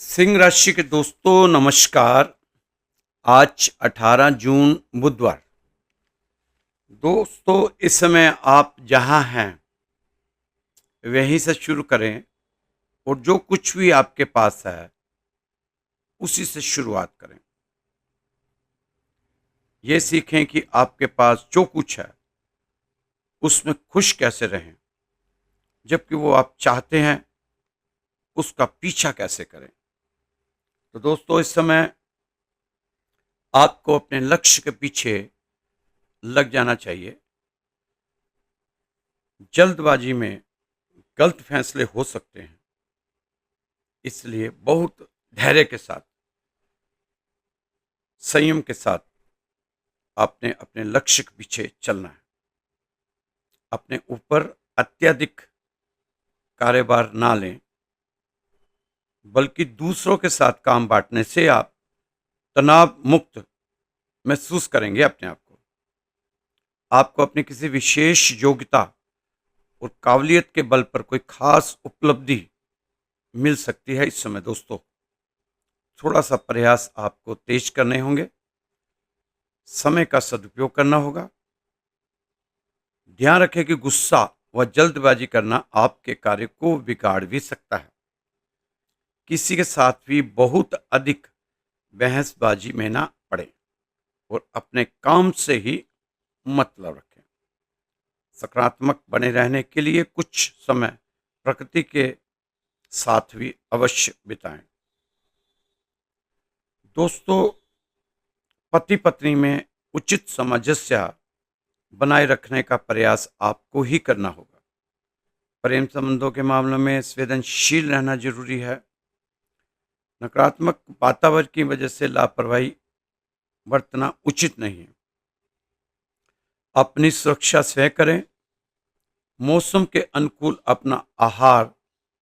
सिंह राशि के दोस्तों नमस्कार। आज 18 जून बुधवार। दोस्तों इस समय आप जहां हैं वहीं से शुरू करें और जो कुछ भी आपके पास है उसी से शुरुआत करें। ये सीखें कि आपके पास जो कुछ है उसमें खुश कैसे रहें, जबकि वो आप चाहते हैं उसका पीछा कैसे करें। तो दोस्तों इस समय आपको अपने लक्ष्य के पीछे लग जाना चाहिए। जल्दबाजी में गलत फैसले हो सकते हैं, इसलिए बहुत धैर्य के साथ, संयम के साथ आपने अपने लक्ष्य के पीछे चलना है। अपने ऊपर अत्यधिक कार्यभार ना लें, बल्कि दूसरों के साथ काम बांटने से आप तनाव मुक्त महसूस करेंगे अपने आप को। आपको अपनी किसी विशेष योग्यता और काबिलियत के बल पर कोई खास उपलब्धि मिल सकती है। इस समय दोस्तों थोड़ा सा प्रयास आपको तेज करने होंगे, समय का सदुपयोग करना होगा। ध्यान रखें कि गुस्सा व जल्दबाजी करना आपके कार्य को बिगाड़ भी सकता है। किसी के साथ भी बहुत अधिक बहसबाजी में ना पड़े और अपने काम से ही मतलब रखें। सकारात्मक बने रहने के लिए कुछ समय प्रकृति के साथ भी अवश्य बिताएं। दोस्तों पति पत्नी में उचित सामंजस्य बनाए रखने का प्रयास आपको ही करना होगा। प्रेम संबंधों के मामलों में संवेदनशील रहना जरूरी है। नकारात्मक वातावरण की वजह से लापरवाही बरतना उचित नहीं है। अपनी सुरक्षा स्वयं करें। मौसम के अनुकूल अपना आहार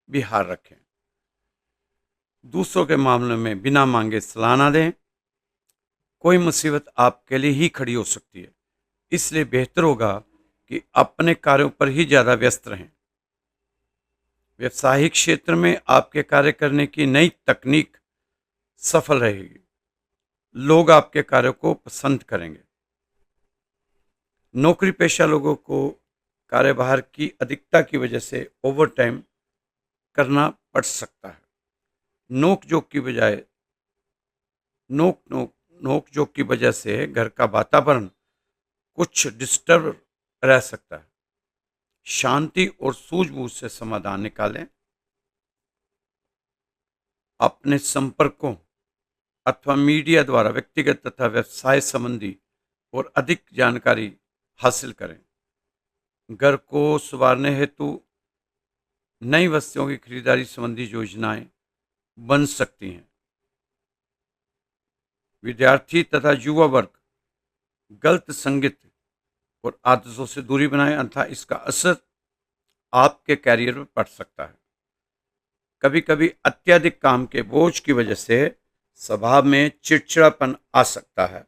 विहार रखें। दूसरों के मामले में बिना मांगे सलाह ना दें। कोई मुसीबत आपके लिए ही खड़ी हो सकती है, इसलिए बेहतर होगा कि अपने कार्यों पर ही ज्यादा व्यस्त रहें। व्यवसायिक क्षेत्र में आपके कार्य करने की नई तकनीक सफल रहेगी। लोग आपके कार्यों को पसंद करेंगे। नौकरी पेशा लोगों को कार्यभार की अधिकता की वजह से ओवर टाइम करना पड़ सकता है। नोक जोक की बजाय नोक नोक नोक जोक की वजह से घर का वातावरण कुछ डिस्टर्ब रह सकता है। शांति और सूझबूझ से समाधान निकालें। अपने संपर्कों अथवा मीडिया द्वारा व्यक्तिगत तथा व्यवसाय संबंधी और अधिक जानकारी हासिल करें। घर को सुधारने हेतु नई वस्तुओं की खरीदारी संबंधी योजनाएं बन सकती हैं। विद्यार्थी तथा युवा वर्ग गलत संगत और आदतों से दूरी बनाएं, अन्यथा इसका असर आपके कैरियर पर पड़ सकता है। कभी कभी अत्यधिक काम के बोझ की वजह से स्वभाव में चिड़चिड़ापन आ सकता है।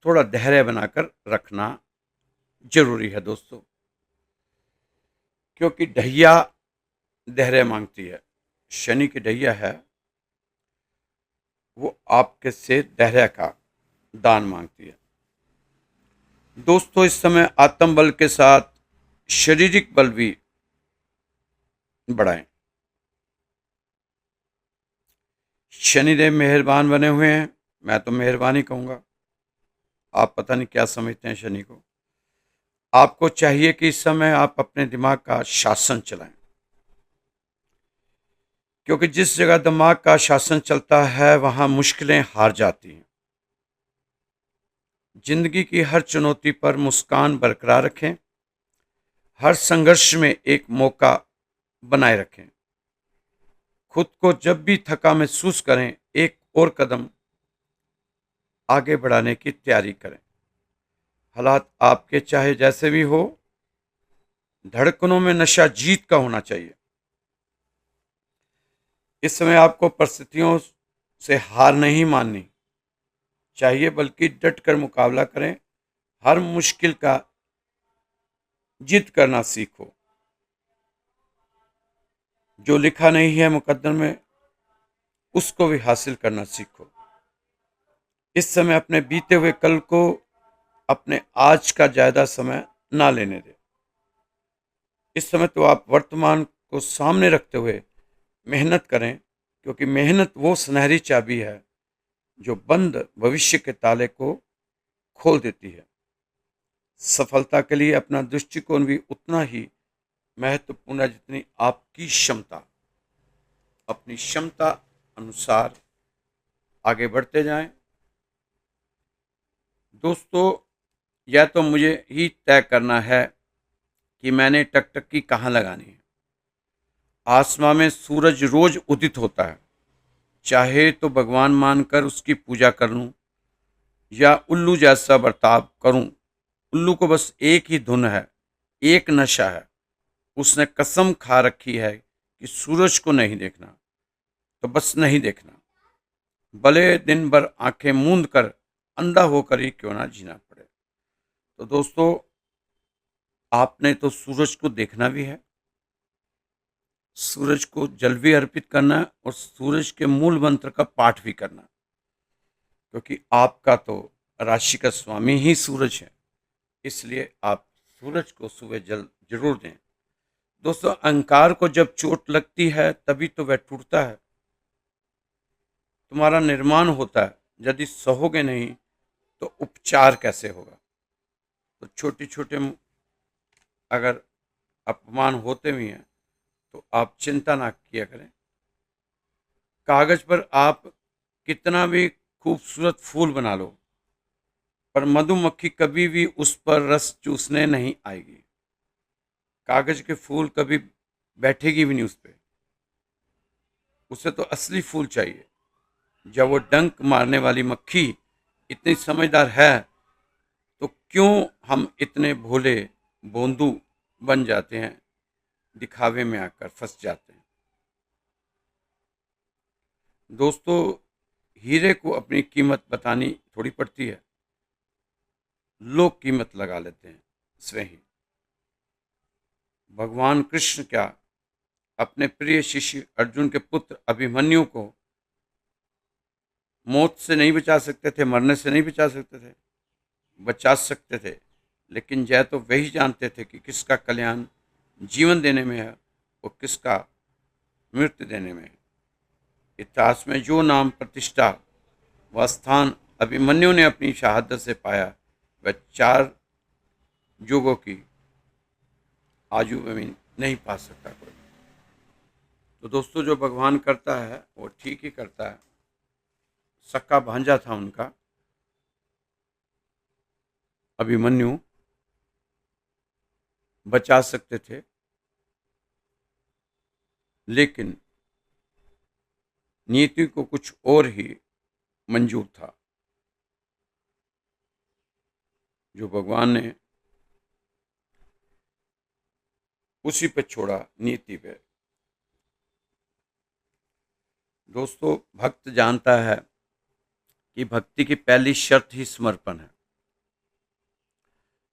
थोड़ा धैर्य बनाकर रखना जरूरी है दोस्तों, क्योंकि ढैया धैर्य मांगती है। शनि की ढैया है, वो आपके से धैर्य का दान मांगती है। दोस्तों इस समय आत्मबल के साथ शारीरिक बल भी बढ़ाएं। शनिदेव मेहरबान बने हुए हैं, मैं तो मेहरबानी कहूंगा। आप पता नहीं क्या समझते हैं शनि को। आपको चाहिए कि इस समय आप अपने दिमाग का शासन चलाएं, क्योंकि जिस जगह दिमाग का शासन चलता है वहां मुश्किलें हार जाती हैं। जिंदगी की हर चुनौती पर मुस्कान बरकरार रखें। हर संघर्ष में एक मौका बनाए रखें। खुद को जब भी थका महसूस करें, एक और कदम आगे बढ़ाने की तैयारी करें। हालात आपके चाहे जैसे भी हो, धड़कनों में नशा जीत का होना चाहिए। इस समय आपको परिस्थितियों से हार नहीं माननी चाहिए, बल्कि डट कर मुकाबला करें। हर मुश्किल का जीत करना सीखो। जो लिखा नहीं है मुकद्दर में, उसको भी हासिल करना सीखो। इस समय अपने बीते हुए कल को अपने आज का ज्यादा समय ना लेने दे। इस समय तो आप वर्तमान को सामने रखते हुए मेहनत करें, क्योंकि मेहनत वो सुनहरी चाबी है जो बंद भविष्य के ताले को खोल देती है। सफलता के लिए अपना दृष्टिकोण भी उतना ही महत्वपूर्ण है जितनी आपकी क्षमता। अपनी क्षमता अनुसार आगे बढ़ते जाएं। दोस्तों, यह तो मुझे ही तय करना है कि मैंने टकटकी कहाँ लगानी है। आसमां में सूरज रोज उदित होता है, चाहे तो भगवान मानकर उसकी पूजा कर लूं या उल्लू जैसा बर्ताव करूं। उल्लू को बस एक ही धुन है, एक नशा है। उसने कसम खा रखी है कि सूरज को नहीं देखना, तो बस नहीं देखना, भले दिन भर आंखें मूंद कर अंधा होकर ही क्यों ना जीना पड़े। तो दोस्तों, आपने तो सूरज को देखना भी है, सूरज को जल भी अर्पित करना है और सूरज के मूल मंत्र का पाठ भी करना, क्योंकि आपका तो राशि का स्वामी ही सूरज है। इसलिए आप सूरज को सुबह जल जरूर दें। दोस्तों, अहंकार को जब चोट लगती है तभी तो वह टूटता है, तुम्हारा निर्माण होता है। यदि सहोगे नहीं तो उपचार कैसे होगा। तो छोटे छोटे अगर अपमान होते भी हैं तो आप चिंता ना किया करें। कागज पर आप कितना भी खूबसूरत फूल बना लो, पर मधुमक्खी कभी भी उस पर रस चूसने नहीं आएगी। कागज के फूल कभी बैठेगी भी नहीं उस पर, उसे तो असली फूल चाहिए। जब वो डंक मारने वाली मक्खी इतनी समझदार है, तो क्यों हम इतने भोले बोंदू बन जाते हैं, दिखावे में आकर फंस जाते हैं। दोस्तों, हीरे को अपनी कीमत बतानी थोड़ी पड़ती है, लोग कीमत लगा लेते हैं इसमें ही। भगवान कृष्ण क्या अपने प्रिय शिष्य अर्जुन के पुत्र अभिमन्यु को मौत से नहीं बचा सकते थे, मरने से नहीं बचा सकते थे? बचा सकते थे, लेकिन जय तो वही जानते थे कि किसका कल्याण जीवन देने में है और किसका मृत्यु देने में है। इतिहास में जो नाम, प्रतिष्ठा व स्थान अभिमन्यु ने अपनी शहादत से पाया, वह 4 युगों की आयु में नहीं पा सकता कोई। तो दोस्तों, जो भगवान करता है वो ठीक ही करता है। सक्का भांजा था उनका अभिमन्यु, बचा सकते थे, लेकिन नीति को कुछ और ही मंजूर था, जो भगवान ने उसी पे छोड़ा, नीति पे। दोस्तों, भक्त जानता है कि भक्ति की पहली शर्त ही समर्पण है।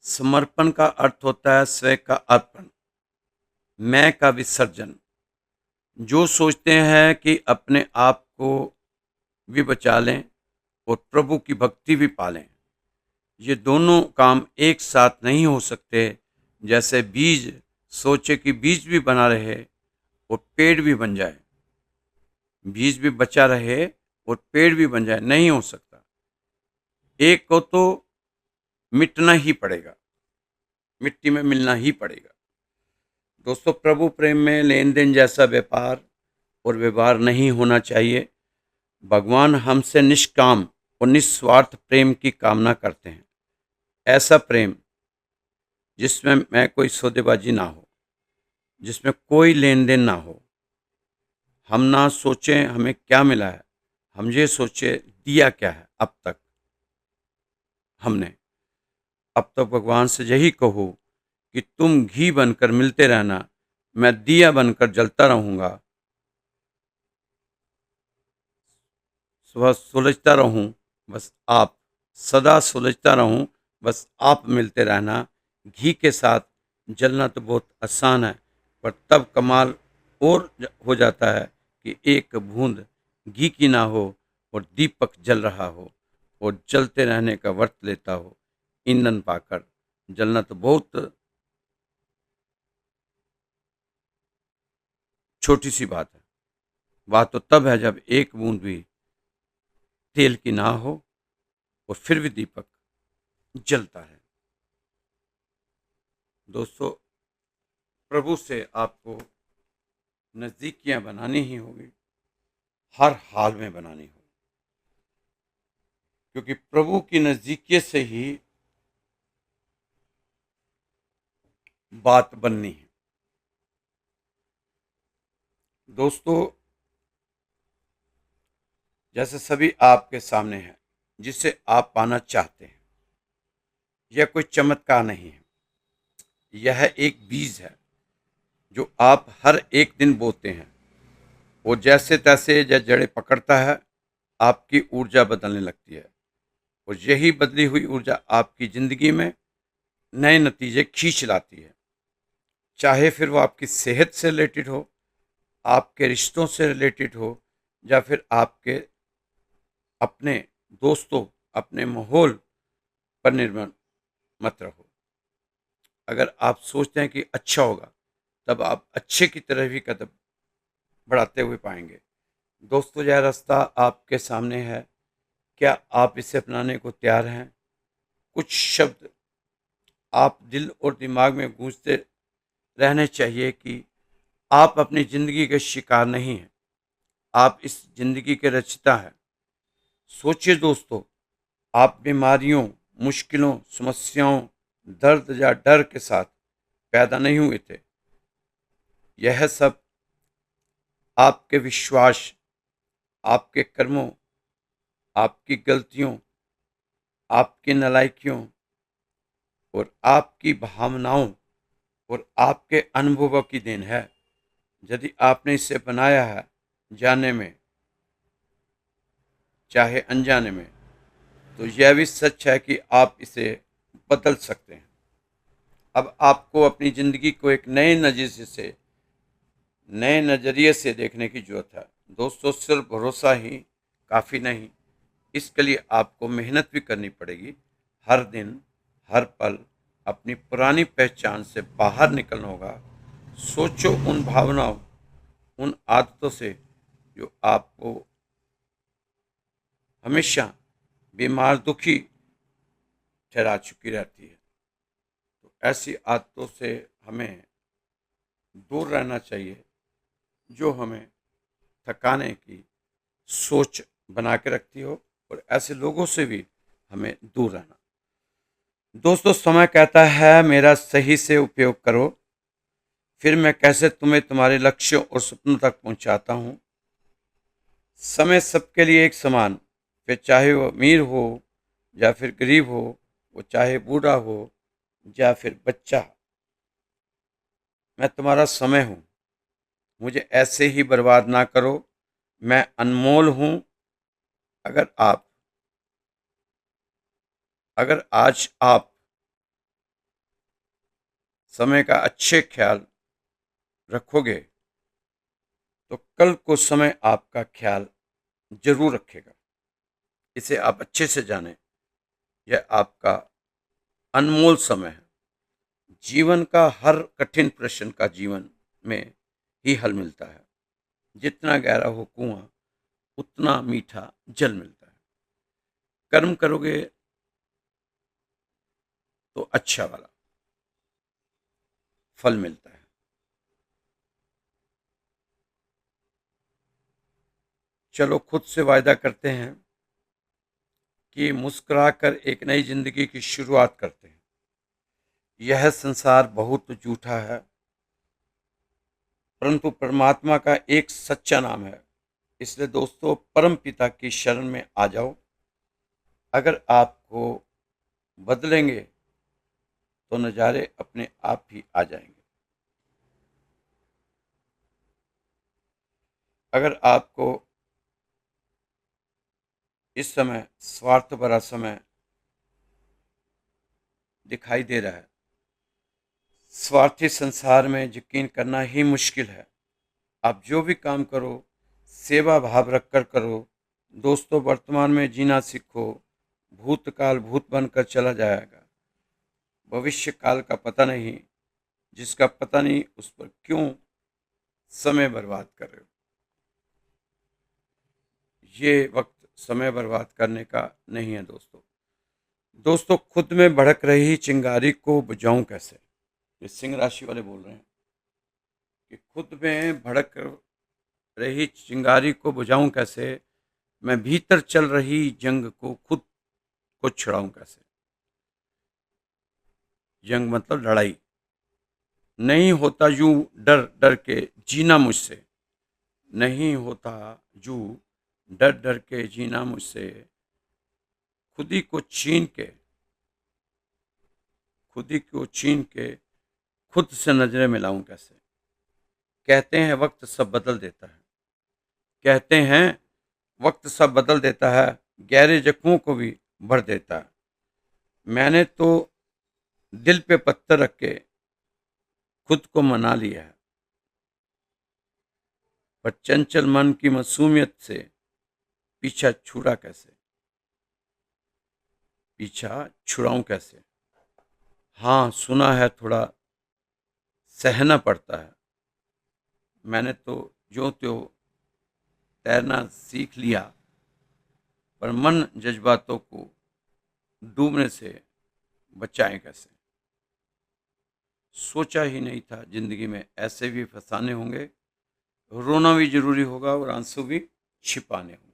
समर्पण का अर्थ होता है स्वयं का अर्पण, मैं का विसर्जन। जो सोचते हैं कि अपने आप को भी बचा लें और प्रभु की भक्ति भी पालें, ये दोनों काम एक साथ नहीं हो सकते। जैसे बीज सोचे कि बीज भी बना रहे और पेड़ भी बन जाए, बीज भी बचा रहे और पेड़ भी बन जाए, नहीं हो सकता। एक को तो मिटना ही पड़ेगा, मिट्टी में मिलना ही पड़ेगा। दोस्तों, प्रभु प्रेम में लेन देन जैसा व्यापार और व्यवहार नहीं होना चाहिए। भगवान हमसे निष्काम और निस्वार्थ प्रेम की कामना करते हैं। ऐसा प्रेम जिसमें मैं कोई सौदेबाजी ना हो, जिसमें कोई लेन देन ना हो। हम ना सोचें हमें क्या मिला है, हम ये सोचे दिया क्या है अब तक हमने। अब तक भगवान से यही कहो कि तुम घी बनकर मिलते रहना, मैं दिया बनकर जलता रहूंगा, सुबह सुलझता रहूं बस आप, सदा सुलझता रहूं बस आप मिलते रहना। घी के साथ जलना तो बहुत आसान है, पर तब कमाल और हो जाता है कि एक बूंद घी की ना हो और दीपक जल रहा हो और जलते रहने का व्रत लेता हो ईंधन पाकर। जलना तो बहुत छोटी सी बात है। बात तो तब है जब एक बूंद भी तेल की ना हो और फिर भी दीपक जलता है। दोस्तों, प्रभु से आपको नजदीकियां बनानी ही होगी, हर हाल में बनानी होगी, क्योंकि प्रभु की नजदीकी से ही बात बननी है। दोस्तों, जैसे सभी आपके सामने है जिसे आप पाना चाहते हैं, यह कोई चमत्कार नहीं है, यह एक बीज है जो आप हर एक दिन बोते हैं और जैसे तैसे जब जड़ें पकड़ता है आपकी ऊर्जा बदलने लगती है और यही बदली हुई ऊर्जा आपकी जिंदगी में नए नतीजे खींच लाती है। चाहे फिर वो आपकी सेहत से रिलेटेड हो, आपके रिश्तों से रिलेटेड हो, या फिर आपके अपने दोस्तों, अपने माहौल पर निर्भर मत रहो। अगर आप सोचते हैं कि अच्छा होगा, तब आप अच्छे की तरफ ही कदम बढ़ाते हुए पाएंगे। दोस्तों, यह रास्ता आपके सामने है, क्या आप इसे अपनाने को तैयार हैं? कुछ शब्द आप दिल और दिमाग में गूंजते रहने चाहिए कि आप अपनी जिंदगी के शिकार नहीं हैं, आप इस जिंदगी के रचयिता हैं। सोचिए दोस्तों, आप बीमारियों, मुश्किलों, समस्याओं, दर्द या डर के साथ पैदा नहीं हुए थे। यह सब आपके विश्वास, आपके कर्मों, आपकी गलतियों, आपकी नालायकियों और आपकी भावनाओं और आपके अनुभवों की देन है। यदि आपने इसे बनाया है, जाने में चाहे अनजाने में, तो यह भी सच है कि आप इसे बदल सकते हैं। अब आपको अपनी ज़िंदगी को एक नए नज़रिए से देखने की ज़रूरत है। दोस्तों, सिर्फ भरोसा ही काफ़ी नहीं, इसके लिए आपको मेहनत भी करनी पड़ेगी। हर दिन, हर पल अपनी पुरानी पहचान से बाहर निकलना होगा। सोचो उन भावनाओं, उन आदतों से जो आपको हमेशा बीमार, दुखी ठहरा चुकी रहती है। तो ऐसी आदतों से हमें दूर रहना चाहिए जो हमें थकाने की सोच बना के रखती हो, और ऐसे लोगों से भी हमें दूर रहना। दोस्तों, समय कहता है मेरा सही से उपयोग करो, फिर मैं कैसे तुम्हें तुम्हारे लक्ष्यों और सपनों तक पहुंचाता हूं। समय सबके लिए एक समान, फिर चाहे वो अमीर हो या फिर गरीब हो, वो चाहे बूढ़ा हो या फिर बच्चा। मैं तुम्हारा समय हूं, मुझे ऐसे ही बर्बाद ना करो। मैं अनमोल हूं। अगर आप अगर आज आप समय का अच्छे ख्याल रखोगे, तो कल को समय आपका ख्याल जरूर रखेगा। इसे आप अच्छे से जानें, यह आपका अनमोल समय है। जीवन का हर कठिन प्रश्न का जीवन में ही हल मिलता है। जितना गहरा हो कुआं, उतना मीठा जल मिलता है। कर्म करोगे तो अच्छा वाला फल मिलता है। चलो, खुद से वायदा करते हैं कि मुस्कुराकर एक नई जिंदगी की शुरुआत करते हैं। यह संसार बहुत झूठा है, परंतु परमात्मा का एक सच्चा नाम है। इसलिए दोस्तों, परम पिता की शरण में आ जाओ। अगर आपको बदलेंगे तो नज़ारे अपने आप ही आ जाएंगे। अगर आपको इस समय स्वार्थ भरा समय दिखाई दे रहा है, स्वार्थी संसार में यकीन करना ही मुश्किल है। आप जो भी काम करो, सेवा भाव रखकर करो। दोस्तों, वर्तमान में जीना सीखो। भूतकाल भूत बनकर चला जाएगा। भविष्य काल का पता नहीं, जिसका पता नहीं उस पर क्यों समय बर्बाद कर रहे हो। ये वक्त समय बर्बाद करने का नहीं है दोस्तों। दोस्तों, खुद में भड़क रही चिंगारी को बुझाऊं कैसे? ये सिंह राशि वाले बोल रहे हैं कि खुद में भड़क रही चिंगारी को बुझाऊं कैसे, मैं भीतर चल रही जंग को खुद को छिड़ाऊं कैसे। जंग मतलब लड़ाई। नहीं होता यूं डर डर के जीना मुझसे, नहीं होता यूं डर डर के जीना मुझसे। खुद ही को छीन के, खुद ही को छीन के खुद से नजरें मिलाऊं कैसे। कहते हैं वक्त सब बदल देता है, कहते हैं वक्त सब बदल देता है, गहरे जख्मों को भी भर देता है। मैंने तो दिल पे पत्थर रख के खुद को मना लिया है, पर चंचल मन की मासूमियत से पीछा छुड़ा कैसे, पीछा छुड़ाऊं कैसे। हाँ, सुना है थोड़ा सहना पड़ता है। मैंने तो जो त्यों तैरना सीख लिया, पर मन जज्बातों को डूबने से बचाएं कैसे। सोचा ही नहीं था जिंदगी में ऐसे भी फसाने होंगे, रोना भी जरूरी होगा और आंसू भी छिपाने होंगे।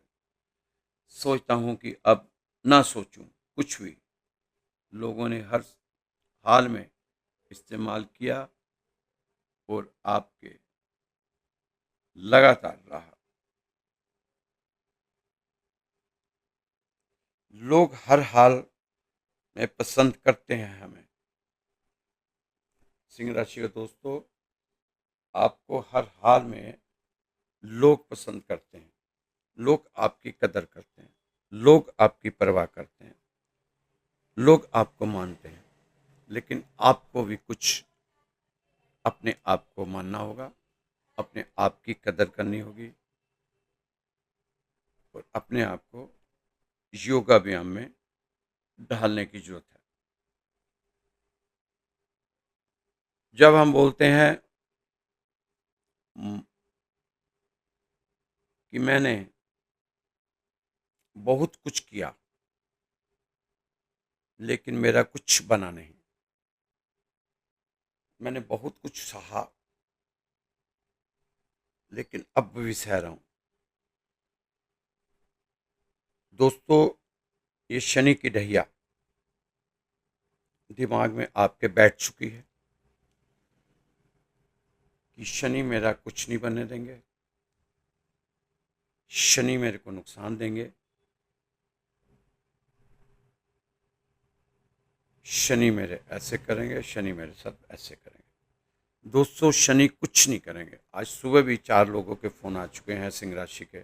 सोचता हूं कि अब ना सोचूं कुछ भी। लोगों ने हर हाल में इस्तेमाल किया और आपके लगातार रहा। लोग हर हाल में पसंद करते हैं हमें। सिंह राशि के दोस्तों, आपको हर हाल में लोग पसंद करते हैं। लोग आपकी कदर करते हैं, लोग आपकी परवाह करते हैं, लोग आपको मानते हैं। लेकिन आपको भी कुछ अपने आप को मानना होगा, अपने आप की कदर करनी होगी और अपने आप को योगा व्यायाम में ढालने की जरूरत है। जब हम बोलते हैं कि मैंने बहुत कुछ किया लेकिन मेरा कुछ बना नहीं, मैंने बहुत कुछ सहा लेकिन अब भी सह रहा हूं। दोस्तों, ये शनि की ढैया दिमाग में आपके बैठ चुकी है कि शनि मेरा कुछ नहीं बनने देंगे, शनि मेरे को नुकसान देंगे, शनि मेरे ऐसे करेंगे, शनि मेरे साथ ऐसे करेंगे। दोस्तों, शनि कुछ नहीं करेंगे। आज सुबह भी 4 लोगों के फोन आ चुके हैं सिंह राशि के।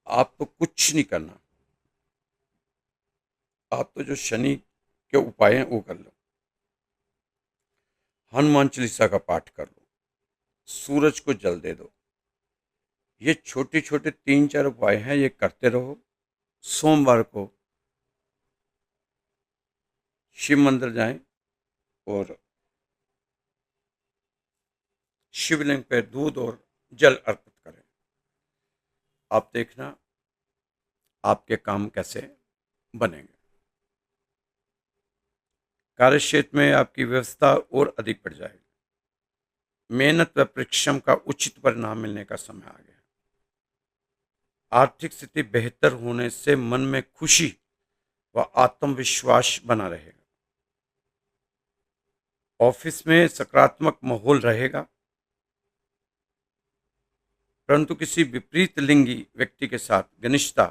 आपको कुछ नहीं करना, आप तो जो शनि के उपाय हैं वो कर लो। हनुमान चालीसा का पाठ कर लो, सूरज को जल दे दो। ये छोटे छोटे 3-4 उपाय हैं, ये करते रहो। सोमवार को शिव मंदिर जाएं और शिवलिंग पर दूध और जल अर्पित करें। आप देखना आपके काम कैसे बनेंगे। कार्यक्षेत्र में आपकी व्यवस्था और अधिक बढ़ जाएगी। मेहनत व परिश्रम का उचित परिणाम मिलने का समय आ गया। आर्थिक स्थिति बेहतर होने से मन में खुशी व आत्मविश्वास बना रहेगा। ऑफिस में सकारात्मक माहौल रहेगा, परंतु किसी विपरीत लिंगी व्यक्ति के साथ घनिष्ठता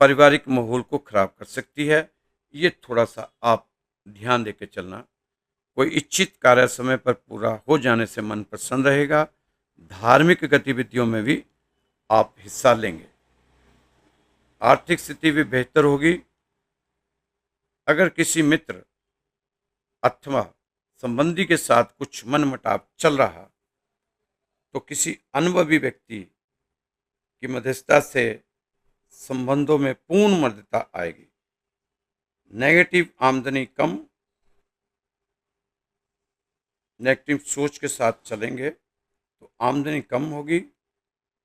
पारिवारिक माहौल को खराब कर सकती है। ये थोड़ा सा आप ध्यान देकर चलना। कोई इच्छित कार्य समय पर पूरा हो जाने से मन प्रसन्न रहेगा। धार्मिक गतिविधियों में भी आप हिस्सा लेंगे। आर्थिक स्थिति भी बेहतर होगी। अगर किसी मित्र अथवा संबंधी के साथ कुछ मनमुटाव चल रहा तो किसी अनुभवी व्यक्ति की मध्यस्थता से संबंधों में पूर्ण मधुरता आएगी। नेगेटिव आमदनी कम, नेगेटिव सोच के साथ चलेंगे तो आमदनी कम होगी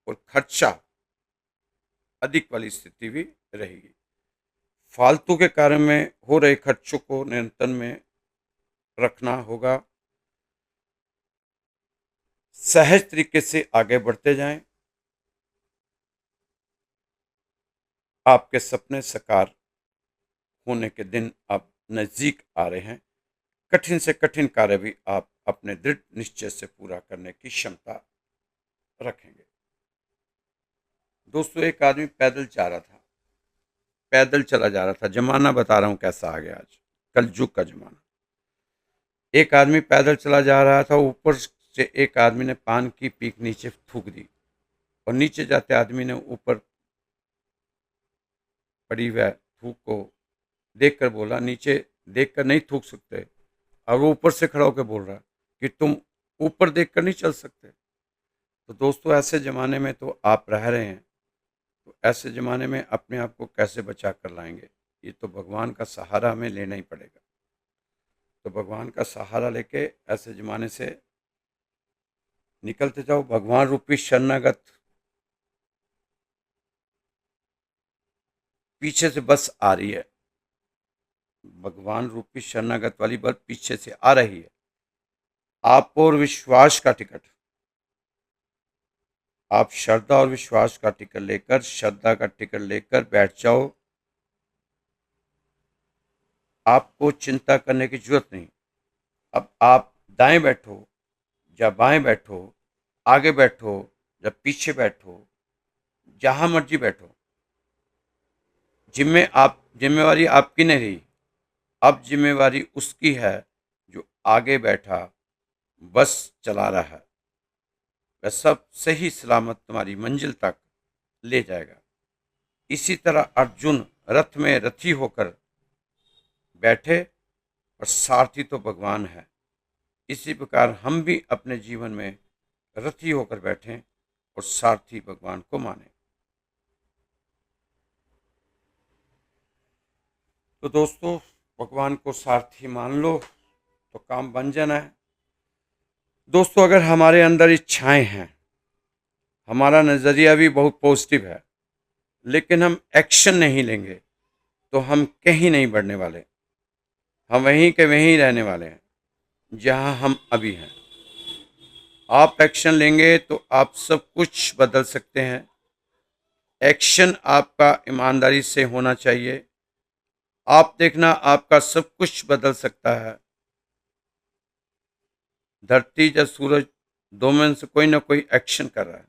और खर्चा अधिक वाली स्थिति भी रहेगी। फालतू के कार्य में हो रहे खर्चों को नियंत्रण में रखना होगा। सहज तरीके से आगे बढ़ते जाएं। आपके सपने साकार होने के दिन अब नजदीक आ रहे हैं। कठिन से कठिन कार्य भी आप अपने दृढ़ निश्चय से पूरा करने की क्षमता रखेंगे। दोस्तों, एक आदमी पैदल जा रहा था, पैदल चला जा रहा था। जमाना बता रहा हूं कैसा आ गया आज, कलयुग का जमाना। एक आदमी पैदल चला जा रहा था, ऊपर से एक आदमी ने पान की पीक नीचे थूक दी और नीचे जाते आदमी ने ऊपर पड़ी हुई थूक को देखकर बोला, नीचे देखकर नहीं थूक सकते। और वो ऊपर से खड़ा होकर बोल रहा कि तुम ऊपर देखकर नहीं चल सकते। तो दोस्तों, ऐसे ज़माने में तो आप रह रहे हैं, तो ऐसे ज़माने में अपने आप को कैसे बचा कर लाएंगे? ये तो भगवान का सहारा हमें लेना ही पड़ेगा। तो भगवान का सहारा लेके ऐसे ज़माने से निकलते जाओ। भगवान रूपी शरणागत पीछे से बस आ रही है, भगवान रूपी शरणागत वाली बस पीछे से आ रही है। आप और विश्वास का टिकट, आप श्रद्धा और विश्वास का टिकट लेकर, श्रद्धा का टिकट लेकर बैठ जाओ। आपको चिंता करने की जरूरत नहीं। अब आप दाएं बैठो या बाएं बैठो, आगे बैठो या पीछे बैठो, जहां मर्जी बैठो, जिम्मेवारी आपकी नहीं रही। अब जिम्मेवारी उसकी है जो आगे बैठा बस चला रहा है। वह सब सही सलामत तुम्हारी मंजिल तक ले जाएगा। इसी तरह अर्जुन रथ में रथी होकर बैठे और सारथी तो भगवान है। इसी प्रकार हम भी अपने जीवन में रथी होकर बैठें और सारथी भगवान को माने। तो दोस्तों, भगवान को सारथी मान लो तो काम बन जाना है। दोस्तों, अगर हमारे अंदर इच्छाएं हैं, हमारा नज़रिया भी बहुत पॉजिटिव है, लेकिन हम एक्शन नहीं लेंगे तो हम कहीं नहीं बढ़ने वाले। हम वहीं के वहीं रहने वाले हैं जहां हम अभी हैं। आप एक्शन लेंगे तो आप सब कुछ बदल सकते हैं। एक्शन आपका ईमानदारी से होना चाहिए। आप देखना, आपका सब कुछ बदल सकता है। धरती या सूरज, दो में से कोई ना कोई एक्शन कर रहा है,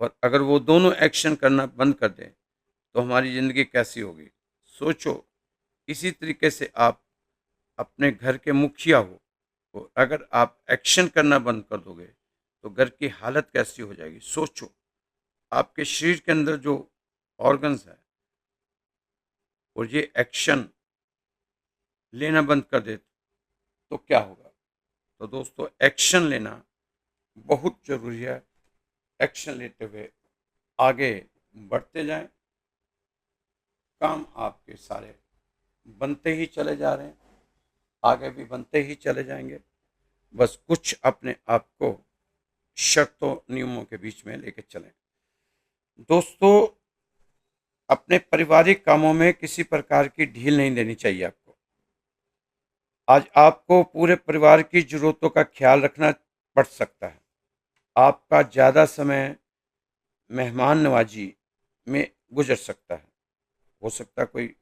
और अगर वो दोनों एक्शन करना बंद कर दें तो हमारी ज़िंदगी कैसी होगी? सोचो। इसी तरीके से आप अपने घर के मुखिया हो, और अगर आप एक्शन करना बंद कर दोगे तो घर की हालत कैसी हो जाएगी? सोचो। आपके शरीर के अंदर जो ऑर्गन्स है और ये एक्शन लेना बंद कर दे तो क्या होगा? तो दोस्तों, एक्शन लेना बहुत ज़रूरी है। एक्शन लेते हुए आगे बढ़ते जाएं। काम आपके सारे बनते ही चले जा रहे हैं, आगे भी बनते ही चले जाएंगे। बस कुछ अपने आप को शर्तों नियमों के बीच में लेके चलें। दोस्तों, अपने पारिवारिक कामों में किसी प्रकार की ढील नहीं देनी चाहिए आपको। आज आपको पूरे परिवार की जरूरतों का ख्याल रखना पड़ सकता है। आपका ज़्यादा समय मेहमान नवाजी में गुजर सकता है। हो सकता है कोई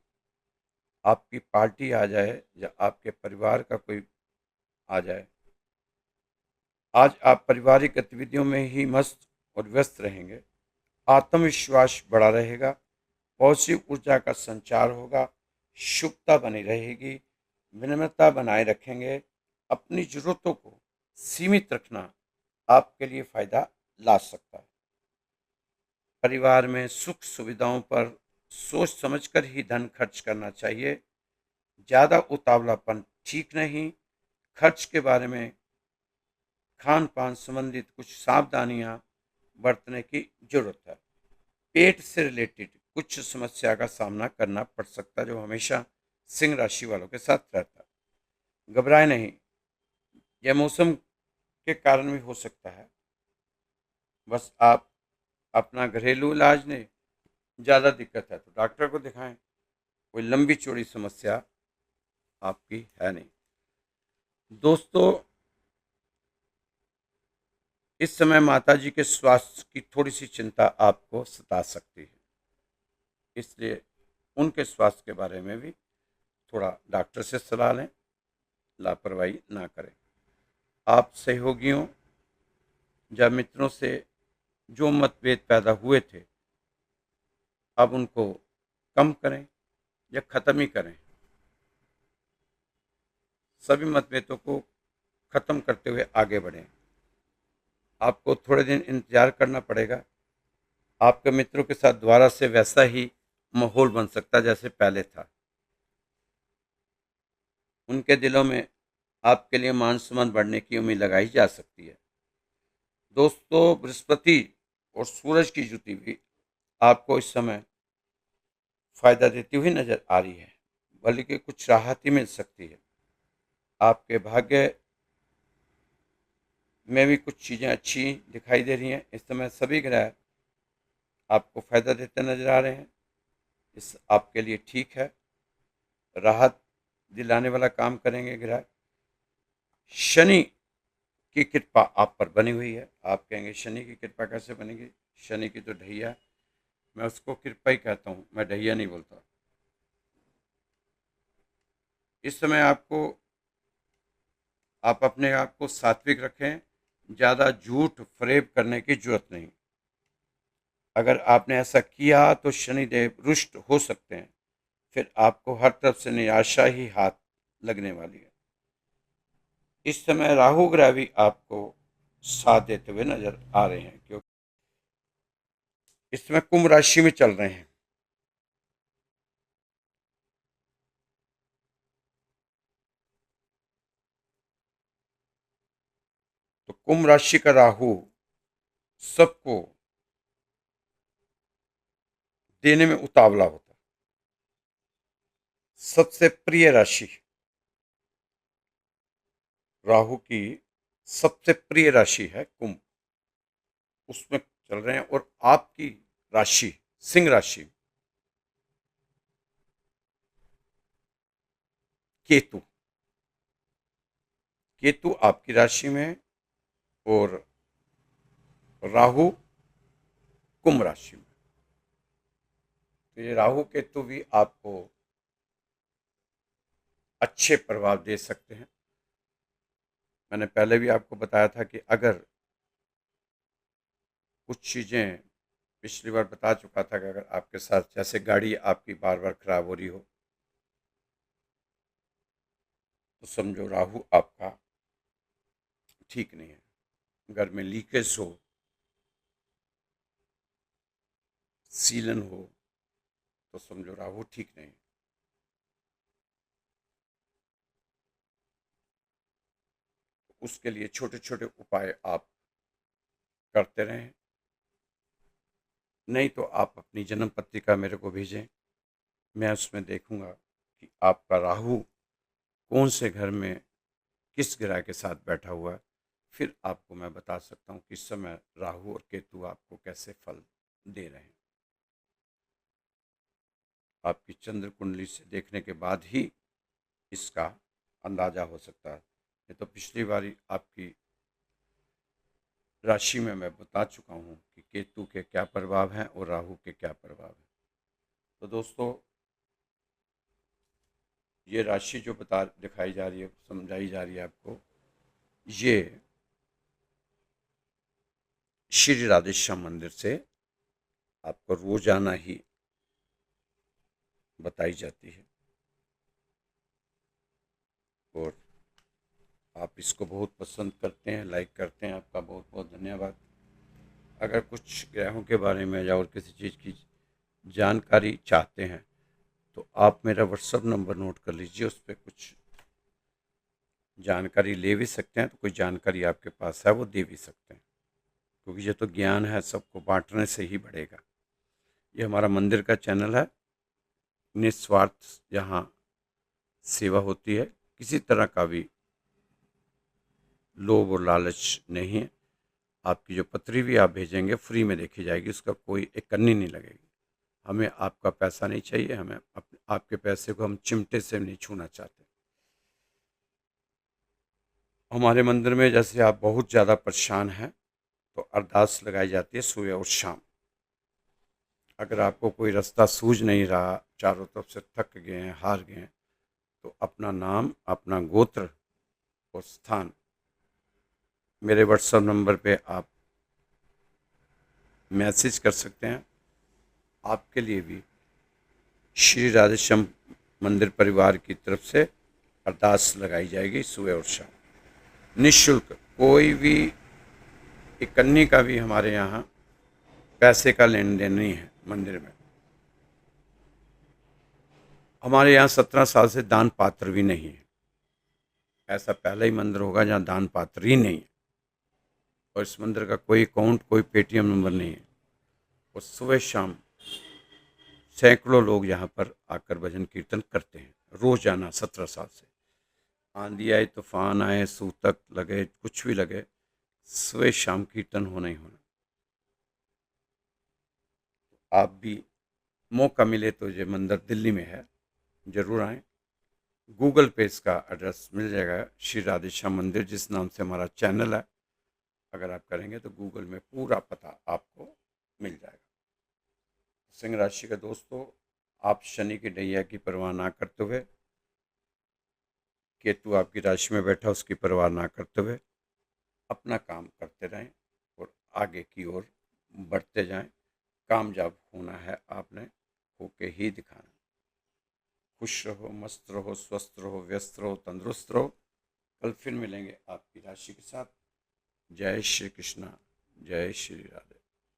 आपकी पार्टी आ जाए या आपके परिवार का कोई आ जाए। आज आप पारिवारिक गतिविधियों में ही मस्त और व्यस्त रहेंगे। आत्मविश्वास बढ़ा रहेगा, पॉजिटिव ऊर्जा का संचार होगा, शुभता बनी रहेगी, विनम्रता बनाए रखेंगे। अपनी जरूरतों को सीमित रखना आपके लिए फायदा ला सकता है। परिवार में सुख सुविधाओं पर सोच समझकर ही धन खर्च करना चाहिए। ज़्यादा उतावलापन ठीक नहीं। खर्च के बारे में खान पान संबंधित कुछ सावधानियां बरतने की जरूरत है। पेट से रिलेटेड कुछ समस्या का सामना करना पड़ सकता है, जो हमेशा सिंह राशि वालों के साथ रहता है। घबराए नहीं, यह मौसम के कारण भी हो सकता है। बस आप अपना घरेलू इलाज नहीं, ज़्यादा दिक्कत है तो डॉक्टर को दिखाएं। कोई लंबी चौड़ी समस्या आपकी है नहीं। दोस्तों, इस समय माताजी के स्वास्थ्य की थोड़ी सी चिंता आपको सता सकती है, इसलिए उनके स्वास्थ्य के बारे में भी थोड़ा डॉक्टर से सलाह लें, लापरवाही ना करें। आप सहयोगियों या मित्रों से जो मतभेद पैदा हुए थे, अब उनको कम करें या ख़त्म ही करें। सभी मतभेदों को ख़त्म करते हुए आगे बढ़ें। आपको थोड़े दिन इंतज़ार करना पड़ेगा। आपके मित्रों के साथ दोबारा से वैसा ही माहौल बन सकता है जैसे पहले था। उनके दिलों में आपके लिए मान सम्मान बढ़ने की उम्मीद लगाई जा सकती है। दोस्तों, बृहस्पति और सूरज की युति भी आपको इस समय फायदा देती हुई नजर आ रही है, बल्कि कुछ राहत ही मिल सकती है। आपके भाग्य में भी कुछ चीज़ें अच्छी दिखाई दे रही हैं। इस समय सभी ग्रह आपको फायदा देते नजर आ रहे हैं। इस आपके लिए ठीक है, राहत दिलाने वाला काम करेंगे ग्रह। शनि की कृपा आप पर बनी हुई है। आप कहेंगे शनि की कृपा कैसे बनेगी? शनि की तो ढैया, मैं उसको कृपा ही कहता हूँ, मैं ढैया नहीं बोलता। इस समय आप अपने आप को सात्विक रखें, ज़्यादा झूठ फरेब करने की जरूरत नहीं। अगर आपने ऐसा किया तो शनिदेव रुष्ट हो सकते हैं, फिर आपको हर तरफ से निराशा ही हाथ लगने वाली है। इस समय राहु ग्रह भी आपको साथ देते हुए नजर आ रहे हैं, क्योंकि इस समय कुंभ राशि में चल रहे हैं। तो कुंभ राशि का राहु सबको देने में उतावला होता है। सबसे प्रिय राशि राहु की, सबसे प्रिय राशि है कुंभ, उसमें चल रहे हैं। और आपकी राशि सिंह राशि, केतु केतु आपकी राशि में और राहु कुंभ राशि में। तो ये राहु केतु भी आपको अच्छे प्रभाव दे सकते हैं। मैंने पहले भी आपको बताया था कि अगर कुछ चीज़ें, पिछली बार बता चुका था कि अगर आपके साथ जैसे गाड़ी आपकी बार बार खराब हो रही हो, तो समझो राहु आपका ठीक नहीं है। घर में लीकेज हो, सीलन हो, तो समझो राहु ठीक नहीं। उसके लिए छोटे छोटे उपाय आप करते रहें। नहीं तो आप अपनी जन्म पत्रिका मेरे को भेजें, मैं उसमें देखूंगा कि आपका राहु कौन से घर में किस ग्रह के साथ बैठा हुआ है। फिर आपको मैं बता सकता हूँ कि इस समय राहु और केतु आपको कैसे फल दे रहे हैं। आपकी चंद्र कुंडली से देखने के बाद ही इसका अंदाजा हो सकता है। ये तो पिछली बारी आपकी राशि में मैं बता चुका हूँ कि केतु के क्या प्रभाव हैं और राहु के क्या प्रभाव हैं। तो दोस्तों, ये राशि जो दिखाई जा रही है, समझाई जा रही है आपको, ये श्री राधेश्याम मंदिर से आपको रोजाना ही बताई जाती है। और आप इसको बहुत पसंद करते हैं, लाइक करते हैं, आपका बहुत बहुत धन्यवाद। अगर कुछ ग्रहों के बारे में या और किसी चीज़ की जानकारी चाहते हैं तो आप मेरा व्हाट्सअप नंबर नोट कर लीजिए, उस पर कुछ जानकारी ले भी सकते हैं, तो कोई जानकारी आपके पास है वो दे भी सकते हैं, क्योंकि ये तो ज्ञान है, सबको बांटने से ही बढ़ेगा। ये हमारा मंदिर का चैनल है, निस्वार्थ यहाँ सेवा होती है, किसी तरह का भी लोभ और लालच नहीं है। आपकी जो पत्री भी आप भेजेंगे फ्री में देखी जाएगी, उसका कोई एक कन्नी नहीं लगेगी। हमें आपका पैसा नहीं चाहिए, हमें आपके पैसे को हम चिमटे से नहीं छूना चाहते। हमारे मंदिर में जैसे आप बहुत ज़्यादा परेशान हैं तो अरदास लगाई जाती है सुबह और शाम। अगर आपको कोई रास्ता सूझ नहीं रहा, चारों तरफ से थक गए हैं, हार गए हैं, तो अपना नाम, अपना गोत्र और स्थान मेरे व्हाट्सएप नंबर पे आप मैसेज कर सकते हैं। आपके लिए भी श्री राधेश्याम मंदिर परिवार की तरफ से अरदास लगाई जाएगी सुबह और शाम, निःशुल्क। कोई भी एक कन्नी का भी हमारे यहाँ पैसे का लेन देन नहीं है मंदिर में। हमारे यहाँ 17 साल से दान पात्र भी नहीं है। ऐसा पहला ही मंदिर होगा जहाँ दान पात्र ही नहीं है। और इस मंदिर का कोई अकाउंट, कोई पेटीएम नंबर नहीं है। और सुबह शाम सैकड़ों लोग यहाँ पर आकर भजन कीर्तन करते हैं रोजाना 17 साल से। आंधी आए, तूफान आए, सूतक लगे, कुछ भी लगे, सुबह शाम कीर्तन होना ही होना। आप भी मौका मिले तो ये मंदिर दिल्ली में है, जरूर आएँ। गूगल पे इसका एड्रेस मिल जाएगा, श्री राधेश्याम मंदिर जिस नाम से हमारा चैनल है। अगर आप करेंगे तो गूगल में पूरा पता आपको मिल जाएगा। सिंह राशि के दोस्तों, आप शनि की डैया की परवाह ना करते हुए, केतु आपकी राशि में बैठा उसकी परवाह ना करते हुए अपना काम करते रहें और आगे की ओर बढ़ते जाएं। कामयाब होना है आपने, होके ही दिखाना। खुश रहो, मस्त रहो, स्वस्थ रहो, व्यस्त रहो, तंदुरुस्त रहो। कल फिर मिलेंगे आपकी राशि के साथ। जय श्री कृष्णा, जय श्री राधे।